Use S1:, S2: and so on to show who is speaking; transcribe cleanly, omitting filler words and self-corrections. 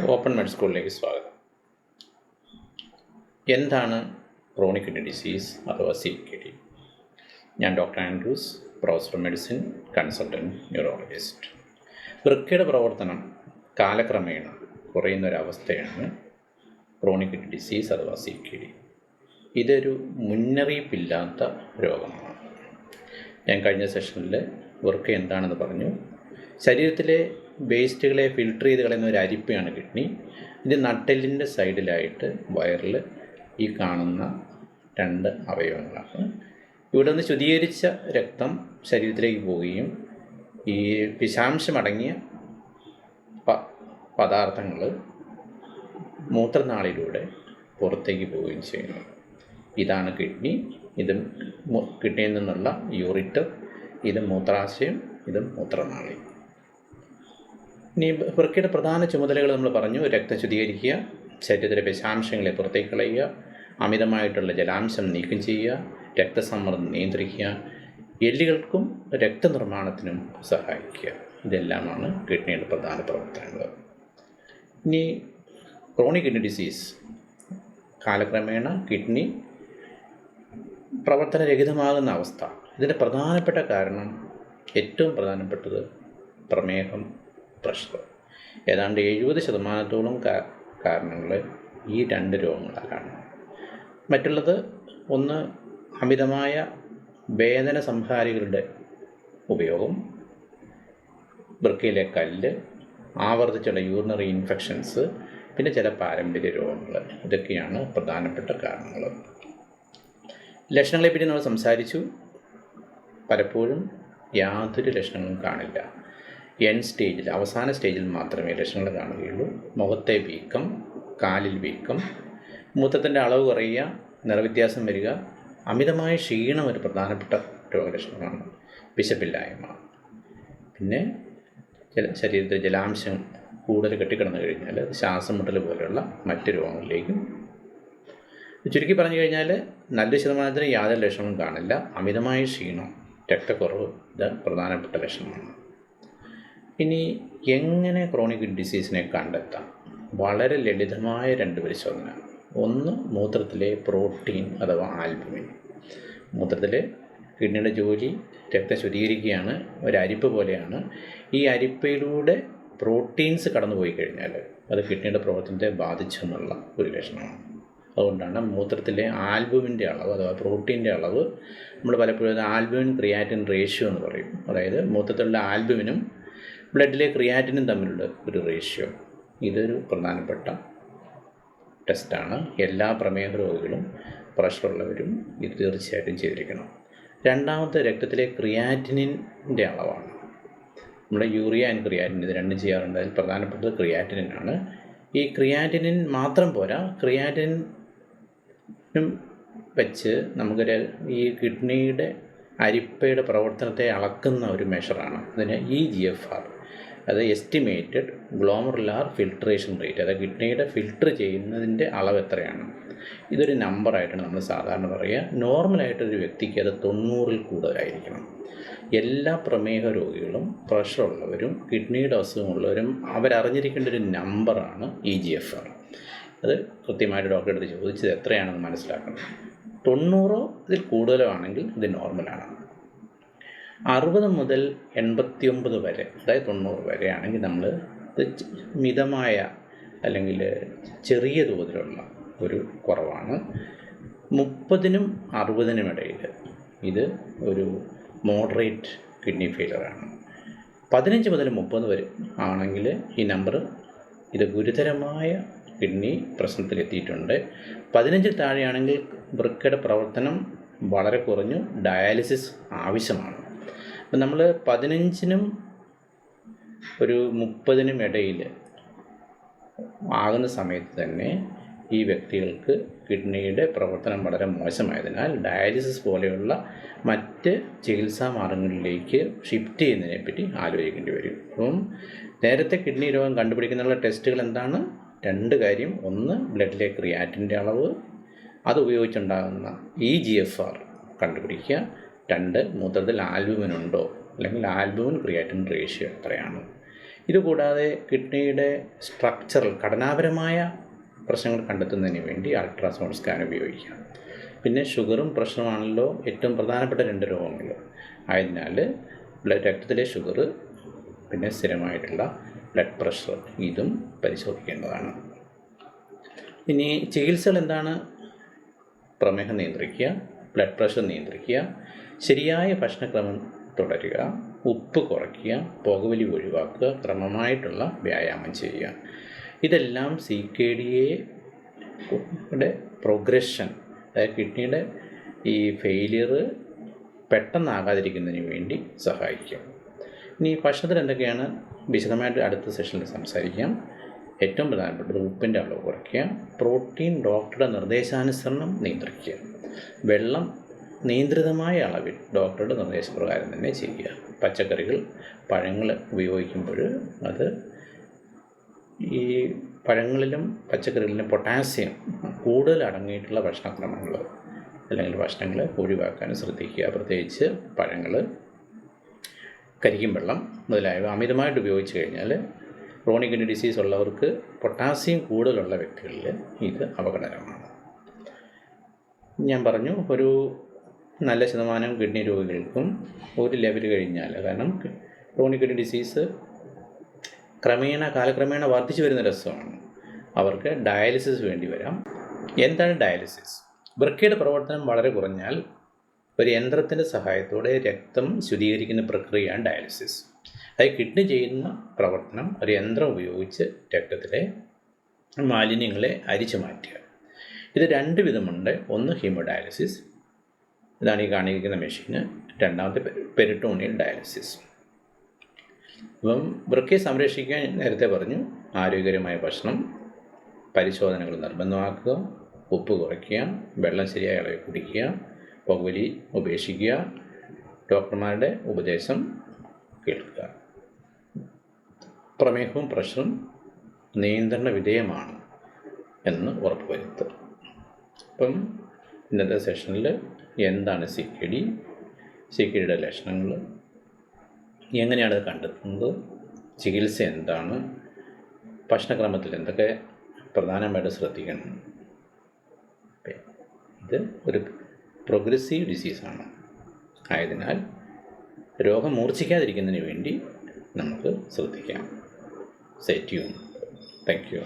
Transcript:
S1: Open മെഡ് സ്കൂളിലേക്ക് സ്വാഗതം. എന്താണ് ക്രോണിക് കിഡ്നി ഡിസീസ് അഥവാ CKD? ഞാൻ doctor Andrews, professor medicine, consultant neurologist. വൃക്കയുടെ പ്രവർത്തനം കാലക്രമേണ കുറയുന്നൊരവസ്ഥയാണ് ക്രോണിക് കിഡ്നി ഡിസീസ് അഥവാ CKD. ഇതൊരു മുന്നറിയിപ്പില്ലാത്ത രോഗമാണ്. ഞാൻ കഴിഞ്ഞ സെഷനിൽ വൃക്ക എന്താണെന്ന് പറഞ്ഞു. ശരീരത്തിലെ വേസ്റ്റുകളെ ഫിൽട്ടർ ചെയ്ത് കളയുന്ന ഒരു അരിപ്പയാണ് കിഡ്നി. ഇത് നട്ടെല്ലിൻ്റെ സൈഡിലായിട്ട് വയറിൽ ഈ കാണുന്ന 2 അവയവങ്ങളാണ്. ഇവിടെ നിന്ന് ശുദ്ധീകരിച്ച രക്തം ശരീരത്തിലേക്ക് പോവുകയും ഈ വിഷാംശമടങ്ങിയ പദാർത്ഥങ്ങൾ മൂത്രനാളിലൂടെ പുറത്തേക്ക് പോവുകയും ചെയ്യുന്നു. ഇതാണ് കിഡ്നി. ഇത് കിഡ്നിയിൽ നിന്നുള്ള യൂറിറ്റർ, ഇത് മൂത്രാശയം, ഇത് മൂത്രനാളി. ഇനി വൃക്കയുടെ പ്രധാന ചുമതലകൾ നമ്മൾ പറഞ്ഞു. രക്തം ശുദ്ധീകരിക്കുക, ശരീരത്തിലെ വിഷാംശങ്ങളെ പുറത്തേക്ക് കളയുക, അമിതമായിട്ടുള്ള ജലാംശം നീക്കം ചെയ്യുക, രക്തസമ്മർദ്ദം നിയന്ത്രിക്കുക, എല്ലുകൾക്കും രക്തനിർമ്മാണത്തിനും സഹായിക്കുക. ഇതെല്ലാമാണ് കിഡ്നിയുടെ പ്രധാന പ്രവർത്തനങ്ങൾ. ഇനി ക്രോണിക് കിഡ്നി ഡിസീസ് കാലക്രമേണ കിഡ്നി പ്രവർത്തനരഹിതമാകുന്ന അവസ്ഥ. ഇതിൻ്റെ പ്രധാനപ്പെട്ട കാരണം, ഏറ്റവും പ്രധാനപ്പെട്ടത് പ്രമേഹം, പ്രഷർ. ഏതാണ്ട് 70% കാരണങ്ങൾ ഈ 2 രോഗങ്ങളാലാണ്. മറ്റുള്ളത് ഒന്ന് അമിതമായ വേദന സംഹാരികളുടെ ഉപയോഗം, വൃക്കയിലെ കല്ല്, ആവർത്തിച്ചുള്ള യൂറിനറി ഇൻഫെക്ഷൻസ്, പിന്നെ ചില പാരമ്പര്യ രോഗങ്ങൾ. ഇതൊക്കെയാണ് പ്രധാനപ്പെട്ട കാരണങ്ങൾ. ലക്ഷണങ്ങളെപ്പറ്റി നമ്മൾ സംസാരിച്ചു. പലപ്പോഴും യാതൊരു ലക്ഷണങ്ങളും കാണില്ല. എൻഡ് സ്റ്റേജിൽ, അവസാന സ്റ്റേജിൽ മാത്രമേ ലക്ഷണങ്ങൾ കാണുകയുള്ളൂ. മുഖത്തെ വീക്കം, കാലിൽ വീക്കം, മൂത്രത്തിൻ്റെ അളവ് കുറയുക, നിറവ്യത്യാസം വരിക, അമിതമായ ക്ഷീണം ഒരു പ്രധാനപ്പെട്ട രോഗലക്ഷണമാണ്. വിശപ്പില്ലായ്മ, പിന്നെ ശരീരത്തിൽ ജലാംശം കൂടുതൽ കെട്ടിക്കിടന്നു കഴിഞ്ഞാൽ ശ്വാസം മുട്ടൽ പോലെയുള്ള മറ്റ് രോഗങ്ങളിലേക്കും. ചുരുക്കി പറഞ്ഞു കഴിഞ്ഞാൽ 90% യാതൊരു ലക്ഷണവും കാണില്ല. അമിതമായ ക്ഷീണം, രക്തക്കുറവ്, ഇത് പ്രധാനപ്പെട്ട ലക്ഷണമാണ്. ഇനി എങ്ങനെ ക്രോണിക് കിഡ്നി ഡിസീസിനെ കണ്ടെത്താം? വളരെ ലളിതമായ 2 പരിശോധന. ഒന്ന്, മൂത്രത്തിലെ പ്രോട്ടീൻ അഥവാ ആൽബുമിൻ. മൂത്രത്തിലെ കിഡ്നിയുടെ ജോലി രക്തം ശുദ്ധീകരിക്കുകയാണ്. ഒരു അരിപ്പ് പോലെയാണ്. ഈ അരിപ്പയിലൂടെ പ്രോട്ടീൻസ് കടന്നു പോയി കഴിഞ്ഞാൽ അത് കിഡ്നിയുടെ പ്രവർത്തനത്തെ ബാധിച്ചു എന്നുള്ള ഒരു ലക്ഷണമാണ്. അതുകൊണ്ടാണ് മൂത്രത്തിലെ ആൽബുമിൻ്റെ അളവ് അഥവാ പ്രോട്ടീൻ്റെ അളവ് നമ്മൾ പലപ്പോഴും ആൽബുമിൻ ക്രിയാറ്റിൻ റേഷ്യോ എന്ന് പറയും. അതായത് മൂത്രത്തിലുള്ള ആൽബുമിനും ബ്ലഡിലെ ക്രിയാറ്റിനും തമ്മിലുള്ള ഒരു റേഷ്യോ. ഇതൊരു പ്രധാനപ്പെട്ട ടെസ്റ്റാണ്. എല്ലാ പ്രമേഹ രോഗികളും പ്രഷറുള്ളവരും ഇത് തീർച്ചയായിട്ടും ചെയ്തിരിക്കണം. രണ്ടാമത്തെ രക്തത്തിലെ ക്രിയാറ്റിനിൻ്റെ അളവാണ്. നമ്മുടെ യൂറിയ ആൻഡ് ക്രിയാറ്റിൻ, ഇത് 2 ചെയ്യാറുണ്ട്. അതിൽ പ്രധാനപ്പെട്ടത് ക്രിയാറ്റിനാണ്. ഈ ക്രിയാറ്റിനിൻ മാത്രം പോരാ, ക്രിയാറ്റിനും വെച്ച് നമുക്കൊരു ഈ കിഡ്നിയുടെ അരിപ്പയുടെ പ്രവർത്തനത്തെ അളക്കുന്ന ഒരു മെഷറാണ്. അതിന് EGFR, അത് എസ്റ്റിമേറ്റഡ് ഗ്ലോമറുലാർ ഫിൽട്രേഷൻ റേറ്റ്. അതായത് കിഡ്നിയുടെ ഫിൽട്ടർ ചെയ്യുന്നതിൻ്റെ അളവ് എത്രയാണ്. ഇതൊരു നമ്പറായിട്ടാണ് നമ്മൾ സാധാരണ പറയുക. നോർമലായിട്ടൊരു വ്യക്തിക്ക് അത് 90-ൽ കൂടുതലായിരിക്കണം. എല്ലാ പ്രമേഹ രോഗികളും പ്രഷറുള്ളവരും കിഡ്നിയുടെ അസുഖമുള്ളവരും അവരറിഞ്ഞിരിക്കേണ്ട ഒരു നമ്പറാണ് EGFR. അത് കൃത്യമായിട്ട് ഡോക്ടറെ അടുത്ത് ചോദിച്ചത് എത്രയാണെന്ന് മനസ്സിലാക്കണം. 90 ഇതിൽ കൂടുതലോ ആണെങ്കിൽ ഇത് നോർമലാണ്. 60 മുതൽ 89 വരെ, അതായത് 90 വരെ ആണെങ്കിൽ നമ്മൾ ഇത് മിതമായ അല്ലെങ്കിൽ ചെറിയ തോതിലുള്ള ഒരു കുറവാണ്. 30-നും 60-നും ഇടയിൽ ഇത് ഒരു മോഡറേറ്റ് കിഡ്നി ഫെയിലറാണ്. 15 മുതൽ 30 വരെ ആണെങ്കിൽ ഈ നമ്പർ ഇത് ഗുരുതരമായ കിഡ്നി പ്രശ്നത്തിലെത്തിയിട്ടുണ്ട്. 15 താഴെയാണെങ്കിൽ വൃക്കയുടെ പ്രവർത്തനം വളരെ കുറഞ്ഞു, ഡയാലിസിസ് ആവശ്യമാണ്. അപ്പം നമ്മൾ 15-നും ഒരു 30-നും ഇടയിൽ ആകുന്ന സമയത്ത് തന്നെ ഈ വ്യക്തികൾക്ക് കിഡ്നിയുടെ പ്രവർത്തനം വളരെ മോശമായതിനാൽ ഡയാലിസിസ് പോലെയുള്ള മറ്റ് ചികിത്സാ മാർഗങ്ങളിലേക്ക് ഷിഫ്റ്റ് ചെയ്യുന്നതിനെപ്പറ്റി ആലോചിക്കേണ്ടി വരും. അപ്പം നേരത്തെ കിഡ്നി രോഗം കണ്ടുപിടിക്കുന്നതിനുള്ള ടെസ്റ്റുകൾ എന്താണ്? 2 കാര്യം. ഒന്ന്, ബ്ലഡിലെ ക്രിയാറ്റിൻ്റെ അളവ്, അത് ഉപയോഗിച്ചുണ്ടാകുന്ന EGFR കണ്ടുപിടിക്കുക. 2, മൂത്രത്തിൽ ആൽബുമിൻ ഉണ്ടോ, അല്ലെങ്കിൽ ആൽബുമിൻ ക്രിയാറ്റിൻ റേഷ്യോ എത്രയാണ്. ഇതുകൂടാതെ കിഡ്നിയുടെ സ്ട്രക്ചറൽ ഘടനാപരമായ പ്രശ്നങ്ങൾ കണ്ടെത്തുന്നതിന് വേണ്ടി അൾട്രാസൗണ്ട് സ്കാൻ ഉപയോഗിക്കാം. പിന്നെ ഷുഗറും പ്രഷറുമാണല്ലോ ഏറ്റവും പ്രധാനപ്പെട്ട 2 രോഗങ്ങൾ. ആയതിനാൽ രക്തത്തിലെ ഷുഗർ, പിന്നെ സ്ഥിരമായിട്ടുള്ള ബ്ലഡ് പ്രഷർ, ഇതും പരിശോധിക്കേണ്ടതാണ്. ഇനി ചികിത്സകൾ എന്താണ്? പ്രമേഹം നിയന്ത്രിക്കുക, ബ്ലഡ് പ്രഷർ നിയന്ത്രിക്കുക, ശരിയായ ഭക്ഷണക്രമം തുടരുക, ഉപ്പ് കുറയ്ക്കുക, പുകവലി ഒഴിവാക്കുക, ക്രമമായിട്ടുള്ള വ്യായാമം ചെയ്യുക. ഇതെല്ലാം CKD-യുടെ പ്രോഗ്രഷൻ, അതായത് കിഡ്നിയുടെ ഈ ഫെയിലിയർ പെട്ടെന്നാകാതിരിക്കുന്നതിന് വേണ്ടി സഹായിക്കും. ഇനി ഭക്ഷണത്തിൽ എന്തൊക്കെയാണ് വിശദമായിട്ട് അടുത്ത സെഷനിൽ സംസാരിക്കാം. ഏറ്റവും പ്രധാനപ്പെട്ടത് ഉപ്പിൻ്റെ അളവ് കുറയ്ക്കുക, പ്രോട്ടീൻ ഡോക്ടറുടെ നിർദ്ദേശാനുസരണം നിയന്ത്രിക്കുക, വെള്ളം നിയന്ത്രിതമായ അളവിൽ ഡോക്ടറുടെ നിർദ്ദേശപ്രകാരം തന്നെ ചെയ്യുക. പച്ചക്കറികൾ, പഴങ്ങൾ ഉപയോഗിക്കുമ്പോൾ അത് ഈ പഴങ്ങളിലും പച്ചക്കറികളിലും പൊട്ടാസ്യം കൂടുതൽ അടങ്ങിയിട്ടുള്ള ഭക്ഷണക്രമങ്ങൾ അല്ലെങ്കിൽ ഭക്ഷണങ്ങൾ ഒഴിവാക്കാൻ ശ്രദ്ധിക്കുക. പ്രത്യേകിച്ച് പഴങ്ങൾ, കരിക്കും വെള്ളം മുതലായവ അമിതമായിട്ട് ഉപയോഗിച്ച് കഴിഞ്ഞാൽ ക്രോണിക് കിഡ്നി ഡിസീസ് ഉള്ളവർക്ക്, പൊട്ടാസ്യം കൂടുതലുള്ള വ്യക്തികളിൽ ഇത് അപകടകരമാണ്. ഞാൻ പറഞ്ഞു, ഒരു നല്ല ശതമാനം കിഡ്നി രോഗികൾക്കും ഒരു ലെവൽ കഴിഞ്ഞാൽ, കാരണം ക്രോണിക് കിഡ്നി ഡിസീസ് കാലക്രമേണ വർദ്ധിച്ചു വരുന്ന രസമാണ്, അവർക്ക് ഡയാലിസിസ് വേണ്ടി വരാം. എന്താണ് ഡയാലിസിസ്? വൃക്കയുടെ പ്രവർത്തനം വളരെ കുറഞ്ഞാൽ ഒരു യന്ത്രത്തിൻ്റെ സഹായത്തോടെ രക്തം ശുദ്ധീകരിക്കുന്ന പ്രക്രിയയാണ് ഡയാലിസിസ്. അതായത് കിഡ്നി ചെയ്യുന്ന പ്രവർത്തനം ഒരു യന്ത്രം ഉപയോഗിച്ച് രക്തത്തിലെ മാലിന്യങ്ങളെ അരിച്ചു മാറ്റുക. ഇത് 2 വിധമുണ്ട്. ഒന്ന് ഹീമോഡയാലിസിസ്, ഇതാണ് ഈ കാണിക്കുന്ന മെഷീന്. രണ്ടാമത്തെ പെരിറ്റോണിയൽ ഡയാലിസിസ്. അപ്പം വൃക്കയെ സംരക്ഷിക്കാൻ നേരത്തെ പറഞ്ഞു, ആരോഗ്യകരമായ ഭക്ഷണം, പരിശോധനകൾ നിർബന്ധമാക്കുക, ഉപ്പ് കുറയ്ക്കുക, വെള്ളം ശരിയായ അളവിൽ കുടിക്കുക, പുകവലി ഉപേക്ഷിക്കുക, ഡോക്ടർമാരുടെ ഉപദേശം കേൾക്കുക. പ്രമേഹവും പ്രഷറും നിയന്ത്രണ വിധേയമാണ് എന്ന് ഉറപ്പുവരുത്തുക. അപ്പം ഇന്നത്തെ സെഷനിൽ എന്താണ് CKD-യുടെ ലക്ഷണങ്ങൾ, എങ്ങനെയാണ് അത് കണ്ടെത്തുന്നത്, ചികിത്സ എന്താണ്, ഭക്ഷണക്രമത്തിൽ എന്തൊക്കെ പ്രധാനമായിട്ട് ശ്രദ്ധിക്കണം. ഇത് ഒരു പ്രോഗ്രസീവ് ഡിസീസാണ്. ആയതിനാൽ രോഗം മൂർച്ഛിക്കാതിരിക്കുന്നതിന് വേണ്ടി നമുക്ക് ശ്രദ്ധിക്കാം. Stay tuned. Thank you.